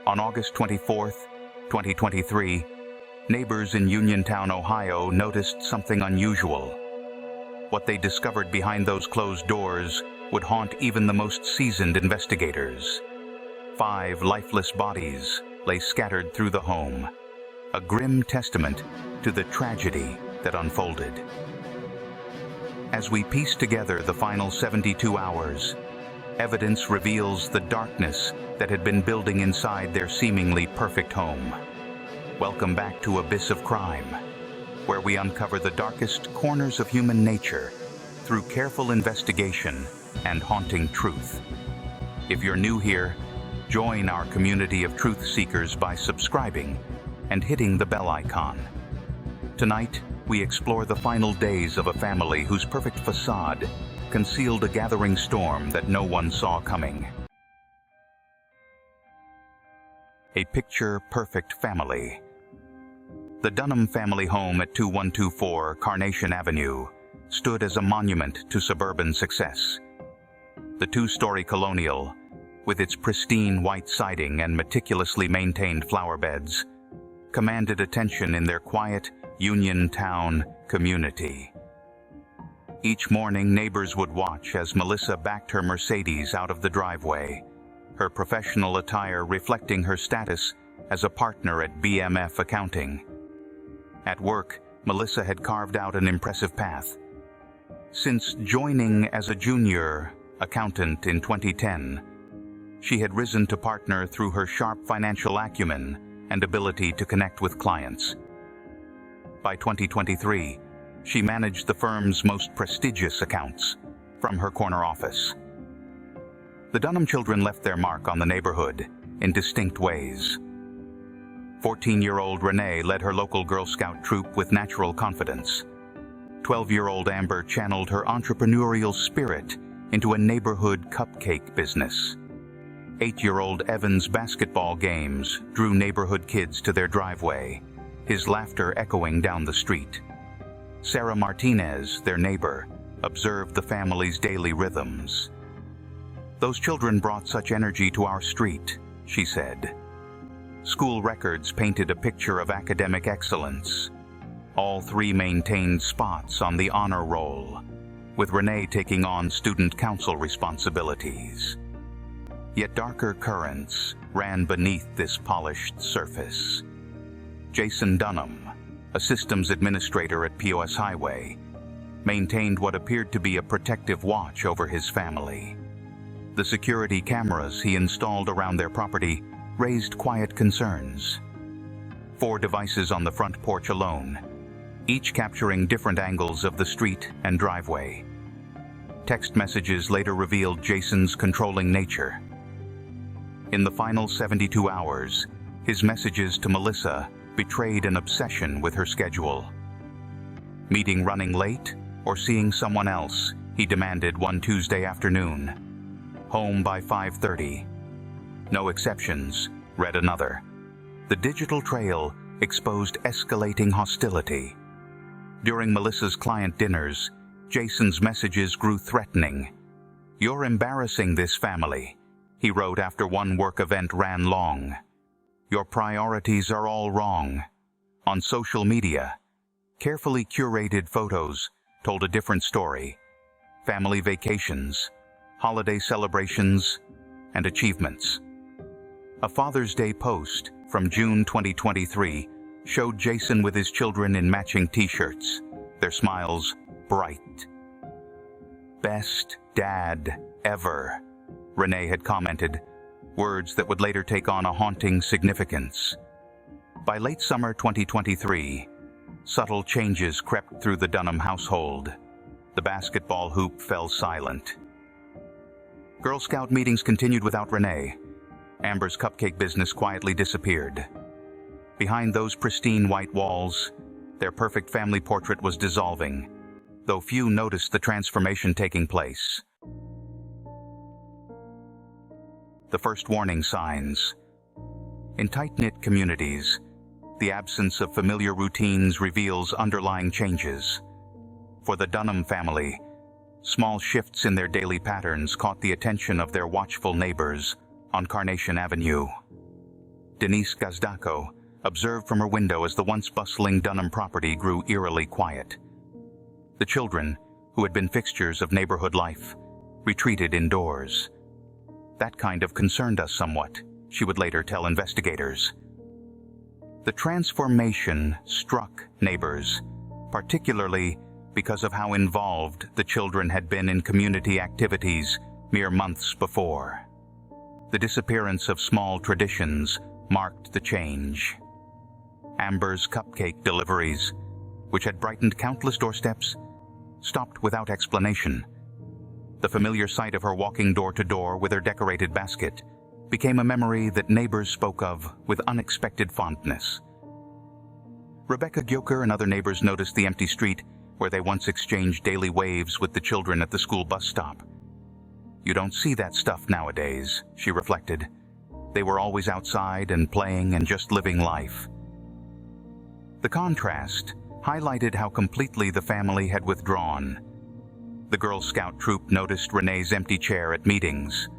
On August 24, 2023, neighbors in Uniontown, Ohio noticed something unusual. What they discovered behind those closed doors would haunt even the most seasoned investigators. 5 lifeless bodies lay scattered through the home, a grim testament to the tragedy that unfolded. As we piece together the final 72 hours, evidence reveals the darkness that had been building inside their seemingly perfect home. Welcome back to Abyss of Crime, where we uncover the darkest corners of human nature through careful investigation and haunting truth. If you're new here, join our community of truth seekers by subscribing and hitting the bell icon. Tonight, we explore the final days of a family whose perfect facade concealed a gathering storm that no one saw coming. A picture-perfect family. The Dunham family home at 2124 Carnation Avenue stood as a monument to suburban success. The 2-story colonial, with its pristine white siding and meticulously maintained flower beds, commanded attention in their quiet Uniontown community. Each morning, neighbors would watch as Melissa backed her Mercedes out of the driveway, her professional attire reflecting her status as a partner at BMF Accounting. At work, Melissa had carved out an impressive path. Since joining as a junior accountant in 2010, she had risen to partner through her sharp financial acumen and ability to connect with clients. By 2023, she managed the firm's most prestigious accounts from her corner office. The Dunham children left their mark on the neighborhood in distinct ways. 14-year-old Renee led her local Girl Scout troop with natural confidence. 12-year-old Amber channeled her entrepreneurial spirit into a neighborhood cupcake business. 8-year-old Evan's basketball games drew neighborhood kids to their driveway, his laughter echoing down the street. Sarah Martinez, their neighbor, observed the family's daily rhythms. "Those children brought such energy to our street," she said. School records painted a picture of academic excellence. All 3 maintained spots on the honor roll, with Renee taking on student council responsibilities. Yet darker currents ran beneath this polished surface. Jason Dunham, a systems administrator at POS Highway, maintained what appeared to be a protective watch over his family. The security cameras he installed around their property raised quiet concerns. 4 devices on the front porch alone, each capturing different angles of the street and driveway. Text messages later revealed Jason's controlling nature. In the final 72 hours, his messages to Melissa betrayed an obsession with her schedule. Meeting running late or seeing someone else, he demanded one Tuesday afternoon. Home by 5:30. No exceptions, read another. The digital trail exposed escalating hostility. During Melissa's client dinners, Jason's messages grew threatening. "You're embarrassing this family," he wrote after one work event ran long. "Your priorities are all wrong." On social media, carefully curated photos told a different story. Family vacations, holiday celebrations, and achievements. A Father's Day post from June 2023 showed Jason with his children in matching t-shirts, their smiles bright. "Best dad ever," Renee had commented, words that would later take on a haunting significance. By late summer 2023, subtle changes crept through the Dunham household. The basketball hoop fell silent. Girl Scout meetings continued without Renee. Amber's cupcake business quietly disappeared. Behind those pristine white walls, their perfect family portrait was dissolving, though few noticed the transformation taking place. The first warning signs. In tight-knit communities, the absence of familiar routines reveals underlying changes. For the Dunham family, small shifts in their daily patterns caught the attention of their watchful neighbors on Carnation Avenue. Denise Gazdako, observed from her window as the once bustling Dunham property grew eerily quiet. The children, who had been fixtures of neighborhood life, retreated indoors. That kind of concerned us somewhat, she would later tell investigators. The transformation struck neighbors, particularly because of how involved the children had been in community activities mere months before. The disappearance of small traditions marked the change. Amber's cupcake deliveries, which had brightened countless doorsteps, stopped without explanation. The familiar sight of her walking door to door with her decorated basket became a memory that neighbors spoke of with unexpected fondness. Rebecca Gyoker and other neighbors noticed the empty street where they once exchanged daily waves with the children at the school bus stop. You don't see that stuff nowadays, she reflected. They were always outside and playing and just living life. The contrast highlighted how completely the family had withdrawn. The Girl Scout troop noticed Renee's empty chair at meetings,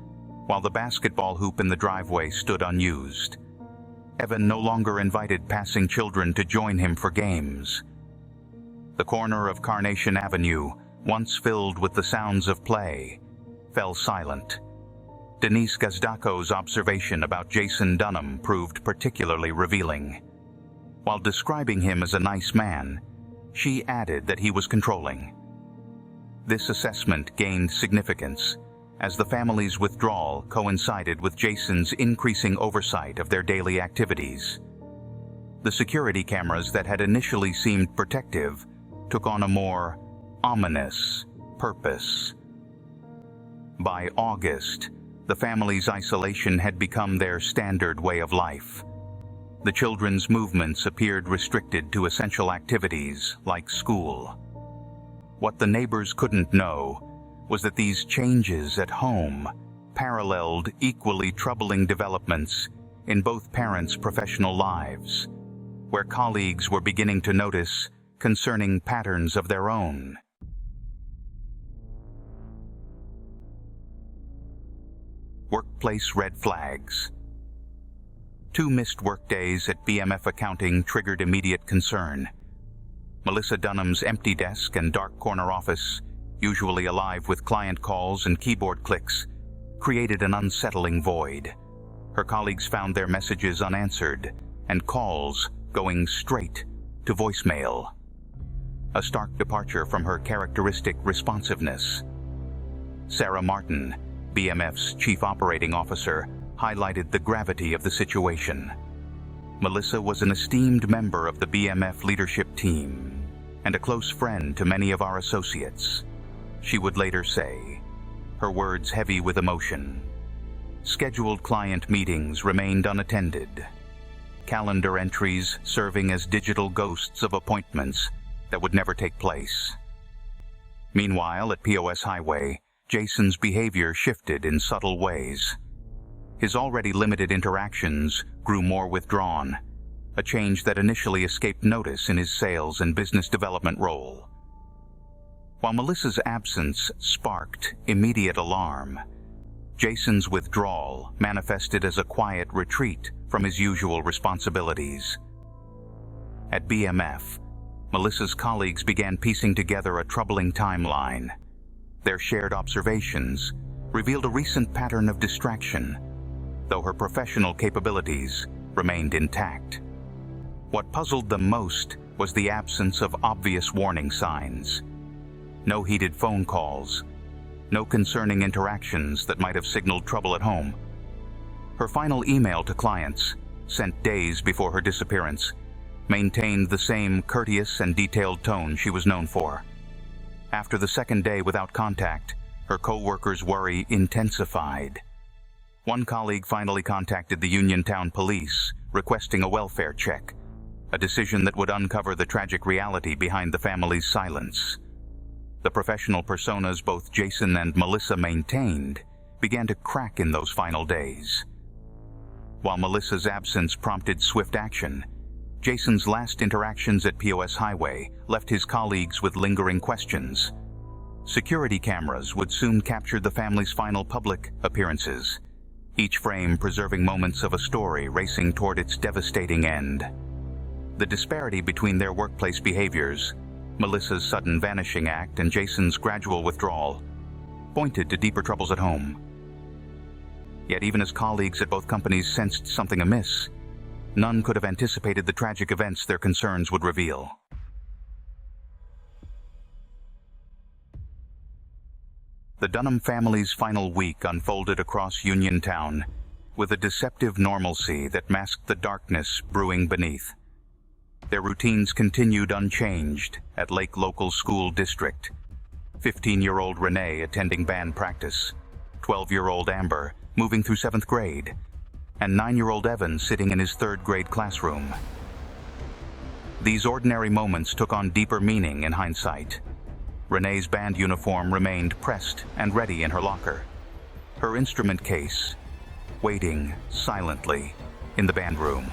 while the basketball hoop in the driveway stood unused. Evan no longer invited passing children to join him for games. The corner of Carnation Avenue, once filled with the sounds of play, fell silent. Denise Gazdako's observation about Jason Dunham proved particularly revealing. While describing him as a nice man, she added that he was controlling. This assessment gained significance as the family's withdrawal coincided with Jason's increasing oversight of their daily activities. The security cameras that had initially seemed protective took on a more ominous purpose. By August, the family's isolation had become their standard way of life. The children's movements appeared restricted to essential activities like school. What the neighbors couldn't know was that these changes at home paralleled equally troubling developments in both parents' professional lives, where colleagues were beginning to notice concerning patterns of their own. Workplace red flags. 2 missed workdays at BMF Accounting triggered immediate concern. Melissa Dunham's empty desk and dark corner office, usually alive with client calls and keyboard clicks, created an unsettling void. Her colleagues found their messages unanswered and calls going straight to voicemail. A stark departure from her characteristic responsiveness. Sarah Martin, BMF's chief operating officer, highlighted the gravity of the situation. Melissa was an esteemed member of the BMF leadership team and a close friend to many of our associates. She would later say, her words heavy with emotion. Scheduled client meetings remained unattended, calendar entries serving as digital ghosts of appointments that would never take place. Meanwhile, at POS Highway, Jason's behavior shifted in subtle ways. His already limited interactions grew more withdrawn, a change that initially escaped notice in his sales and business development role. While Melissa's absence sparked immediate alarm, Jason's withdrawal manifested as a quiet retreat from his usual responsibilities. At BMF, Melissa's colleagues began piecing together a troubling timeline. Their shared observations revealed a recent pattern of distraction, though her professional capabilities remained intact. What puzzled them most was the absence of obvious warning signs. No heated phone calls, no concerning interactions that might have signaled trouble at home. Her final email to clients, sent days before her disappearance, maintained the same courteous and detailed tone she was known for. After the second day without contact, her co-workers' worry intensified. One colleague finally contacted the Uniontown police, requesting a welfare check, a decision that would uncover the tragic reality behind the family's silence. The professional personas both Jason and Melissa maintained began to crack in those final days. While Melissa's absence prompted swift action, Jason's last interactions at POS Highway left his colleagues with lingering questions. Security cameras would soon capture the family's final public appearances, each frame preserving moments of a story racing toward its devastating end. The disparity between their workplace behaviors, Melissa's sudden vanishing act and Jason's gradual withdrawal, pointed to deeper troubles at home. Yet even as colleagues at both companies sensed something amiss, none could have anticipated the tragic events their concerns would reveal. The Dunham family's final week unfolded across Uniontown with a deceptive normalcy that masked the darkness brewing beneath. Their routines continued unchanged at Lake Local School District. 15-year-old Renee attending band practice, 12-year-old Amber moving through 7th grade, and 9-year-old Evan sitting in his 3rd grade classroom. These ordinary moments took on deeper meaning in hindsight. Renee's band uniform remained pressed and ready in her locker, her instrument case waiting silently in the band room.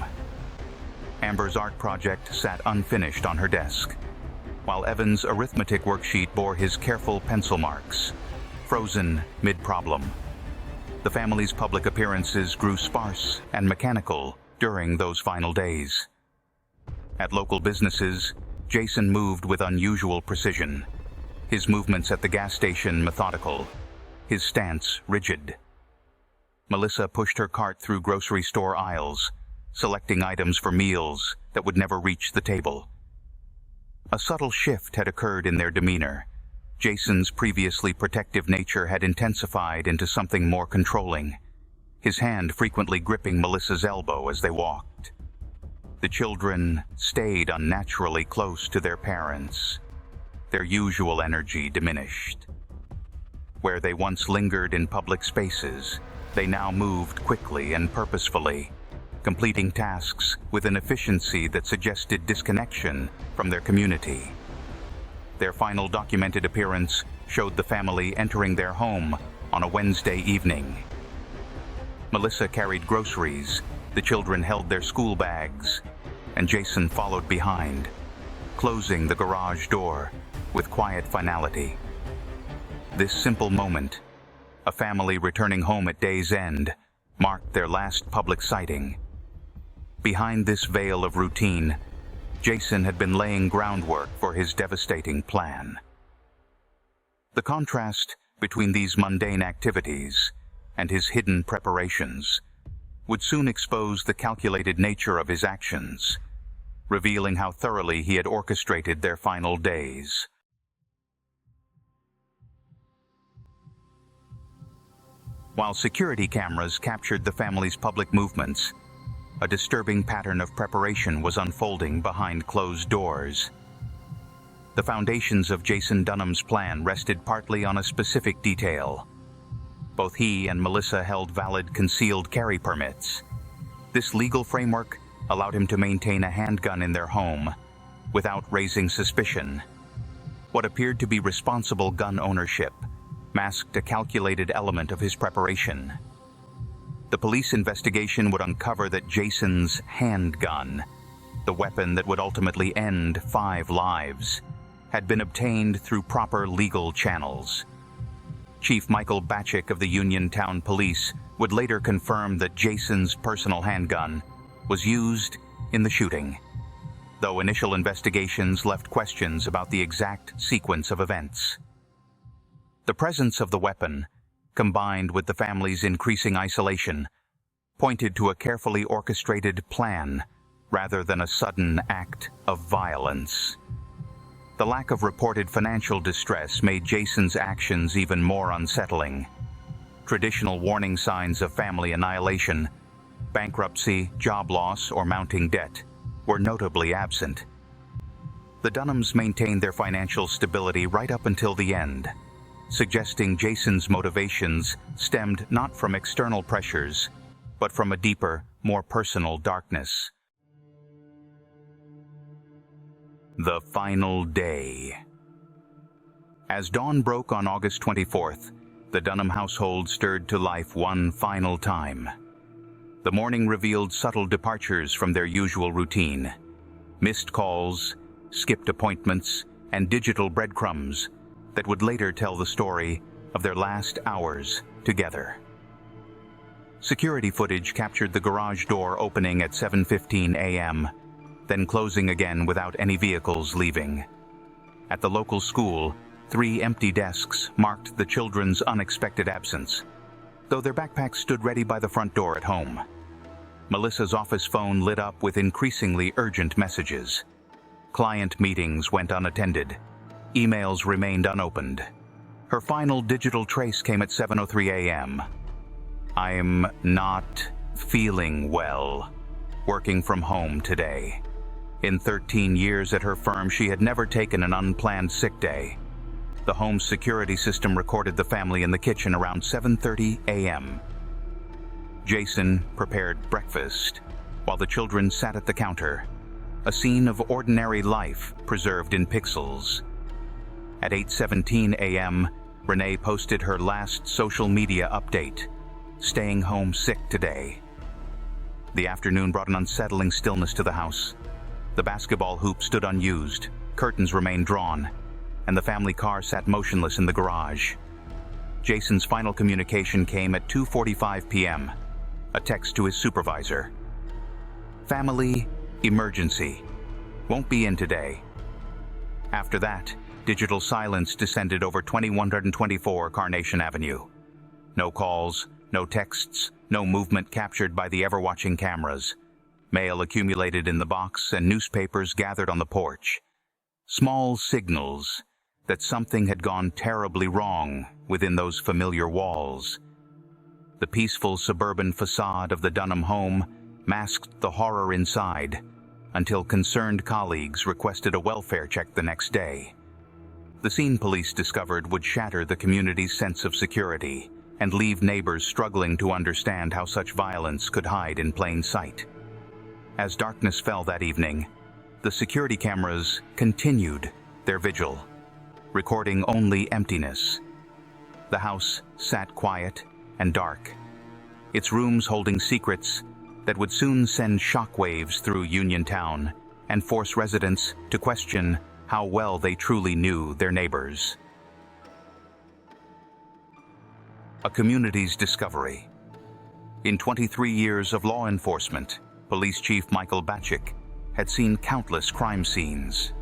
Amber's art project sat unfinished on her desk, while Evan's arithmetic worksheet bore his careful pencil marks, frozen mid-problem. The family's public appearances grew sparse and mechanical during those final days. At local businesses, Jason moved with unusual precision, his movements at the gas station methodical, his stance rigid. Melissa pushed her cart through grocery store aisles, selecting items for meals that would never reach the table. A subtle shift had occurred in their demeanor. Jason's previously protective nature had intensified into something more controlling, his hand frequently gripping Melissa's elbow as they walked. The children stayed unnaturally close to their parents, their usual energy diminished. Where they once lingered in public spaces, they now moved quickly and purposefully, completing tasks with an efficiency that suggested disconnection from their community. Their final documented appearance showed the family entering their home on a Wednesday evening. Melissa carried groceries, the children held their school bags, and Jason followed behind, closing the garage door with quiet finality. This simple moment, a family returning home at day's end, marked their last public sighting. Behind this veil of routine, Jason had been laying groundwork for his devastating plan. The contrast between these mundane activities and his hidden preparations would soon expose the calculated nature of his actions, revealing how thoroughly he had orchestrated their final days. While security cameras captured the family's public movements, a disturbing pattern of preparation was unfolding behind closed doors. The foundations of Jason Dunham's plan rested partly on a specific detail. Both he and Melissa held valid concealed carry permits. This legal framework allowed him to maintain a handgun in their home without raising suspicion. What appeared to be responsible gun ownership masked a calculated element of his preparation. The police investigation would uncover that Jason's handgun, the weapon that would ultimately end 5 lives, had been obtained through proper legal channels. Chief Michael Batchick of the Uniontown Police would later confirm that Jason's personal handgun was used in the shooting, though initial investigations left questions about the exact sequence of events. The presence of the weapon, combined with the family's increasing isolation, pointed to a carefully orchestrated plan rather than a sudden act of violence. The lack of reported financial distress made Jason's actions even more unsettling. Traditional warning signs of family annihilation, bankruptcy, job loss, or mounting debt, were notably absent. The Dunhams maintained their financial stability right up until the end, suggesting Jason's motivations stemmed not from external pressures, but from a deeper, more personal darkness. The final day. As dawn broke on August 24th, the Dunham household stirred to life one final time. The morning revealed subtle departures from their usual routine. Missed calls, skipped appointments, and digital breadcrumbs that would later tell the story of their last hours together. Security footage captured the garage door opening at 7:15 a.m., then closing again without any vehicles leaving. At the local school, 3 empty desks marked the children's unexpected absence, though their backpacks stood ready by the front door at home. Melissa's office phone lit up with increasingly urgent messages. Client meetings went unattended. Emails remained unopened. Her final digital trace came at 7:03 a.m. "I'm not feeling well. Working from home today." In 13 years at her firm, she had never taken an unplanned sick day. The home's security system recorded the family in the kitchen around 7:30 a.m. Jason prepared breakfast, while the children sat at the counter, a scene of ordinary life preserved in pixels. At 8:17 a.m., Renee posted her last social media update, "Staying home sick today." The afternoon brought an unsettling stillness to the house. The basketball hoop stood unused, curtains remained drawn, and the family car sat motionless in the garage. Jason's final communication came at 2:45 p.m., a text to his supervisor. "Family emergency. Won't be in today." After that, digital silence descended over 2124 Carnation Avenue. No calls, no texts, no movement captured by the ever-watching cameras. Mail accumulated in the box and newspapers gathered on the porch. Small signals that something had gone terribly wrong within those familiar walls. The peaceful suburban facade of the Dunham home masked the horror inside until concerned colleagues requested a welfare check the next day. The scene police discovered would shatter the community's sense of security and leave neighbors struggling to understand how such violence could hide in plain sight. As darkness fell that evening, the security cameras continued their vigil, recording only emptiness. The house sat quiet and dark, its rooms holding secrets that would soon send shockwaves through Uniontown and force residents to question how well they truly knew their neighbors. A community's discovery. In 23 years of law enforcement, Police Chief Michael Batchick had seen countless crime scenes.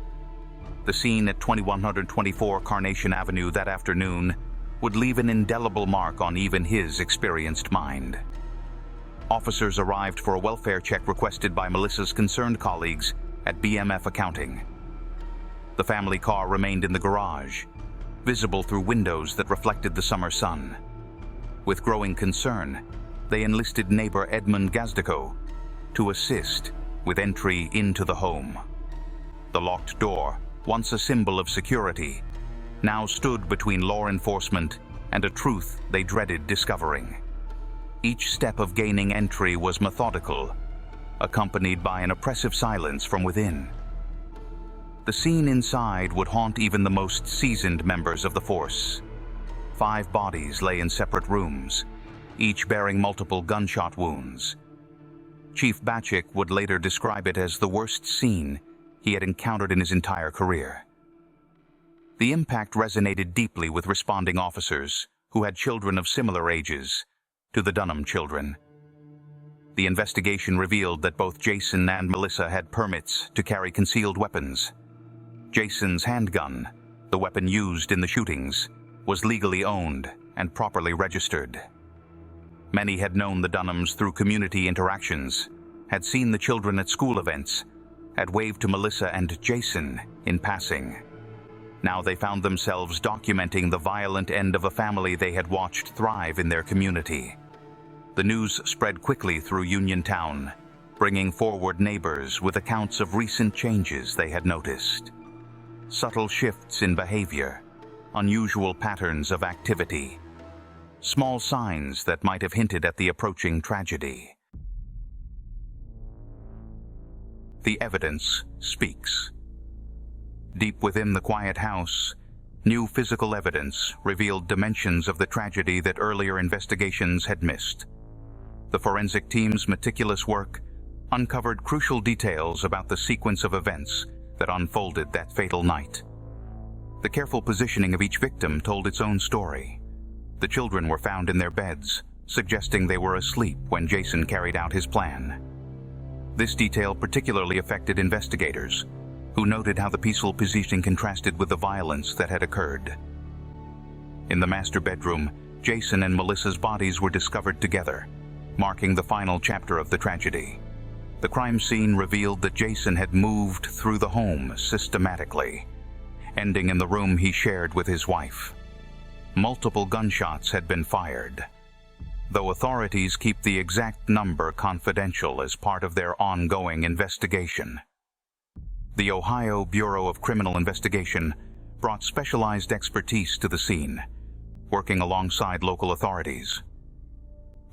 The scene at 2124 Carnation Avenue that afternoon would leave an indelible mark on even his experienced mind. Officers arrived for a welfare check requested by Melissa's concerned colleagues at BMF Accounting. The family car remained in the garage, visible through windows that reflected the summer sun. With growing concern, they enlisted neighbor Edmund Gazdico to assist with entry into the home. The locked door, once a symbol of security, now stood between law enforcement and a truth they dreaded discovering. Each step of gaining entry was methodical, accompanied by an oppressive silence from within. The scene inside would haunt even the most seasoned members of the force. 5 bodies lay in separate rooms, each bearing multiple gunshot wounds. Chief Batchick would later describe it as the worst scene he had encountered in his entire career. The impact resonated deeply with responding officers who had children of similar ages to the Dunham children. The investigation revealed that both Jason and Melissa had permits to carry concealed weapons. Jason's handgun, the weapon used in the shootings, was legally owned and properly registered. Many had known the Dunhams through community interactions, had seen the children at school events, had waved to Melissa and Jason in passing. Now they found themselves documenting the violent end of a family they had watched thrive in their community. The news spread quickly through Uniontown, bringing forward neighbors with accounts of recent changes they had noticed. Subtle shifts in behavior, unusual patterns of activity, small signs that might have hinted at the approaching tragedy. The evidence speaks. Deep within the quiet house, new physical evidence revealed dimensions of the tragedy that earlier investigations had missed. The forensic team's meticulous work uncovered crucial details about the sequence of events that unfolded that fatal night. The careful positioning of each victim told its own story. The children were found in their beds, suggesting they were asleep when Jason carried out his plan. This detail particularly affected investigators, who noted how the peaceful positioning contrasted with the violence that had occurred. In the master bedroom, Jason and Melissa's bodies were discovered together, marking the final chapter of the tragedy. The crime scene revealed that Jason had moved through the home systematically, ending in the room he shared with his wife. Multiple gunshots had been fired, though authorities keep the exact number confidential as part of their ongoing investigation. The Ohio Bureau of Criminal Investigation brought specialized expertise to the scene, working alongside local authorities.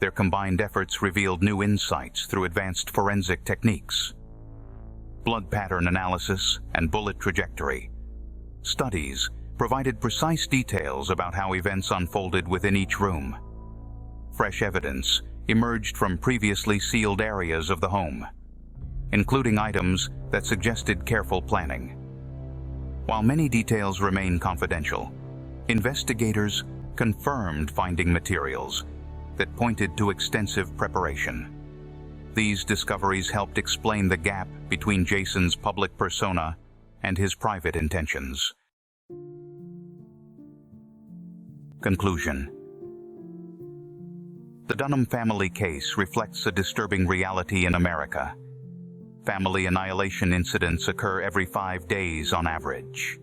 Their combined efforts revealed new insights through advanced forensic techniques, blood pattern analysis, and bullet trajectory. Studies provided precise details about how events unfolded within each room. Fresh evidence emerged from previously sealed areas of the home, including items that suggested careful planning. While many details remain confidential, investigators confirmed finding materials that pointed to extensive preparation. These discoveries helped explain the gap between Jason's public persona and his private intentions. Conclusion. The Dunham family case reflects a disturbing reality in America. Family annihilation incidents occur every 5 days on average.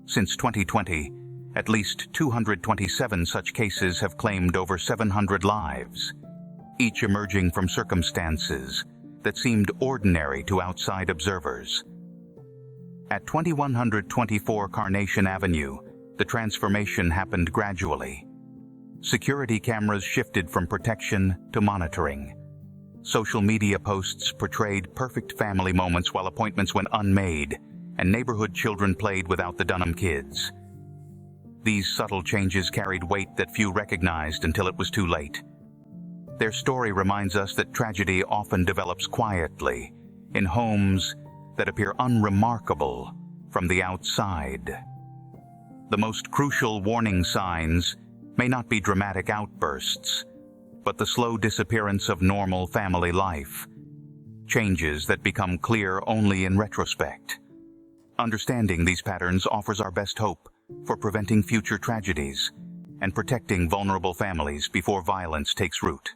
Since 2020, at least 227 such cases have claimed over 700 lives, each emerging from circumstances that seemed ordinary to outside observers. At 2124 Carnation Avenue, the transformation happened gradually. Security cameras shifted from protection to monitoring. Social media posts portrayed perfect family moments while appointments went unmade, and neighborhood children played without the Dunham kids. These subtle changes carried weight that few recognized until it was too late. Their story reminds us that tragedy often develops quietly, in homes that appear unremarkable from the outside. The most crucial warning signs may not be dramatic outbursts, but the slow disappearance of normal family life, changes that become clear only in retrospect. Understanding these patterns offers our best hope for preventing future tragedies and protecting vulnerable families before violence takes root.